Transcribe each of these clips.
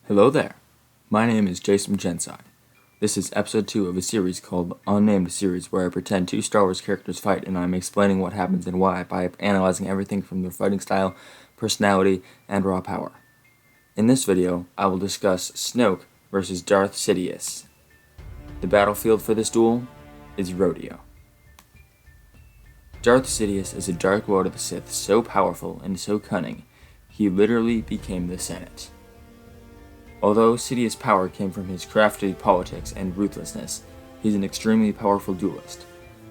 Hello there, my name is Jasom Jensai. This is episode 2 of a series called Unnamed Series, where I pretend two Star Wars characters fight and I'm explaining what happens and why by analyzing everything from their fighting style, personality, and raw power. In this video, I will discuss Snoke versus Darth Sidious. The battlefield for this duel is Rodeo. Darth Sidious is a Dark Lord of the Sith so powerful and so cunning, he literally became the Senate. Although Sidious' power came from his crafty politics and ruthlessness, he's an extremely powerful duelist.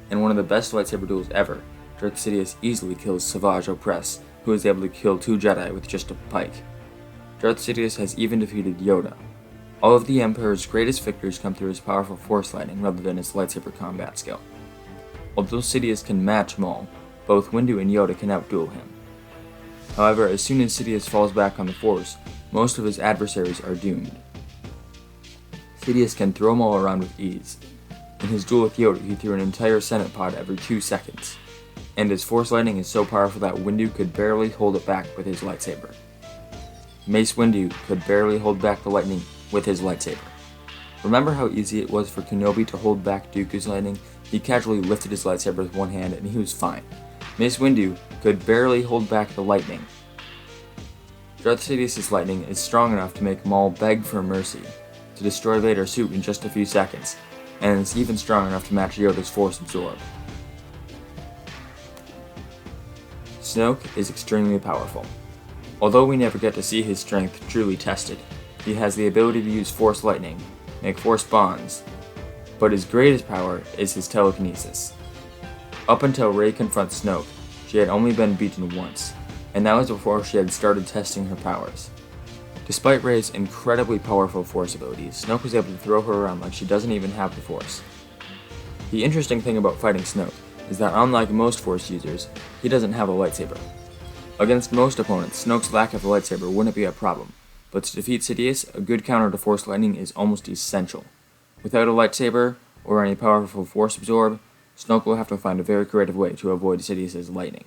In one of the best lightsaber duels ever, Darth Sidious easily kills Savage Opress, who is able to kill 2 Jedi with just a pike. Darth Sidious has even defeated Yoda. All of the Emperor's greatest victories come through his powerful force lightning rather than his lightsaber combat skill. Although Sidious can match Maul, both Windu and Yoda can outduel him. However, as soon as Sidious falls back on the Force, most of his adversaries are doomed. Sidious can throw Maul around with ease. In his duel with Yoda, he threw an entire Senate pod every 2 seconds, and his Force lightning is so powerful that Windu could barely hold it back with his lightsaber. Mace Windu could barely hold back the lightning with his lightsaber. Remember how easy it was for Kenobi to hold back Dooku's lightning? He casually lifted his lightsaber with one hand and he was fine. Mace Windu could barely hold back the lightning. Darth Sidious' lightning is strong enough to make Maul beg for mercy, to destroy Vader's suit in just a few seconds, and it's even strong enough to match Yoda's Force Absorb. Snoke is extremely powerful. Although we never get to see his strength truly tested, he has the ability to use Force lightning, make Force bonds, but his greatest power is his telekinesis. Up until Rey confronts Snoke, she had only been beaten once, and that was before she had started testing her powers. Despite Rey's incredibly powerful Force abilities, Snoke was able to throw her around like she doesn't even have the Force. The interesting thing about fighting Snoke is that unlike most Force users, he doesn't have a lightsaber. Against most opponents, Snoke's lack of a lightsaber wouldn't be a problem, but to defeat Sidious, a good counter to Force lightning is almost essential. Without a lightsaber, or any powerful Force absorb, Snoke will have to find a very creative way to avoid Sidious' lightning.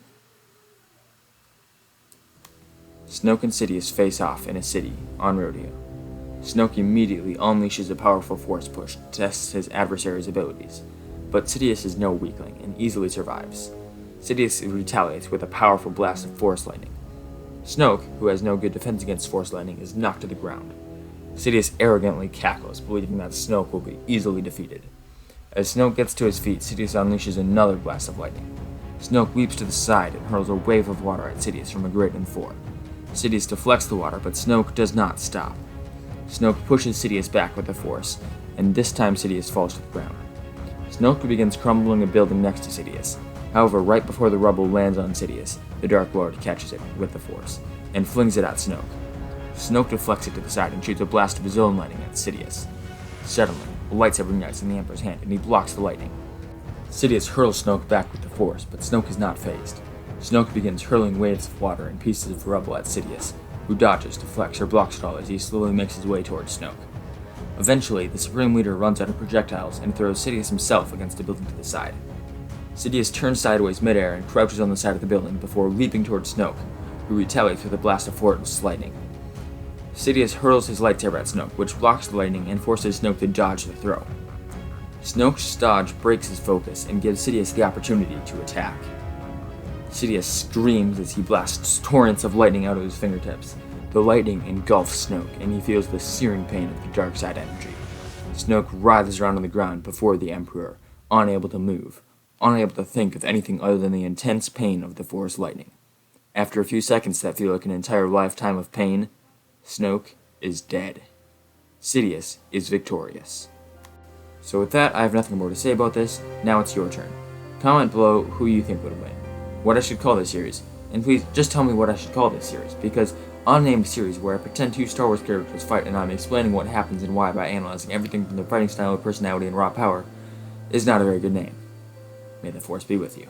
Snoke and Sidious face off in a city, on Rodeo. Snoke immediately unleashes a powerful Force push to test his adversary's abilities, but Sidious is no weakling and easily survives. Sidious retaliates with a powerful blast of Force lightning. Snoke, who has no good defense against Force lightning, is knocked to the ground. Sidious arrogantly cackles, believing that Snoke will be easily defeated. As Snoke gets to his feet, Sidious unleashes another blast of lightning. Snoke leaps to the side and hurls a wave of water at Sidious from a grate in 4. Sidious deflects the water, but Snoke does not stop. Snoke pushes Sidious back with the Force, and this time Sidious falls to the ground. Snoke begins crumbling a building next to Sidious. However, right before the rubble lands on Sidious, the Dark Lord catches it with the Force, and flings it at Snoke. Snoke deflects it to the side and shoots a blast of his own lightning at Sidious. Suddenly, a lightsaber ignites in the Emperor's hand, and he blocks the lightning. Sidious hurls Snoke back with the Force, but Snoke is not fazed. Snoke begins hurling waves of water and pieces of rubble at Sidious, who dodges, deflects, or blocks it all as he slowly makes his way towards Snoke. Eventually, the Supreme Leader runs out of projectiles and throws Sidious himself against a building to the side. Sidious turns sideways midair and crouches on the side of the building before leaping towards Snoke, who retaliates with a blast of Force lightning. Sidious hurls his lightsaber at Snoke, which blocks the lightning and forces Snoke to dodge the throw. Snoke's dodge breaks his focus and gives Sidious the opportunity to attack. Sidious screams as he blasts torrents of lightning out of his fingertips. The lightning engulfs Snoke, and he feels the searing pain of the dark side energy. Snoke writhes around on the ground before the Emperor, unable to move, unable to think of anything other than the intense pain of the Force lightning. After a few seconds that feel like an entire lifetime of pain, Snoke is dead. Sidious is victorious. So with that, I have nothing more to say about this. Now it's your turn. Comment below who you think would win, what I should call this series, and please just tell me what I should call this series, because Unnamed Series, where I pretend two Star Wars characters fight and I'm explaining what happens and why by analyzing everything from their fighting style, personality, and raw power, is not a very good name. May the Force be with you.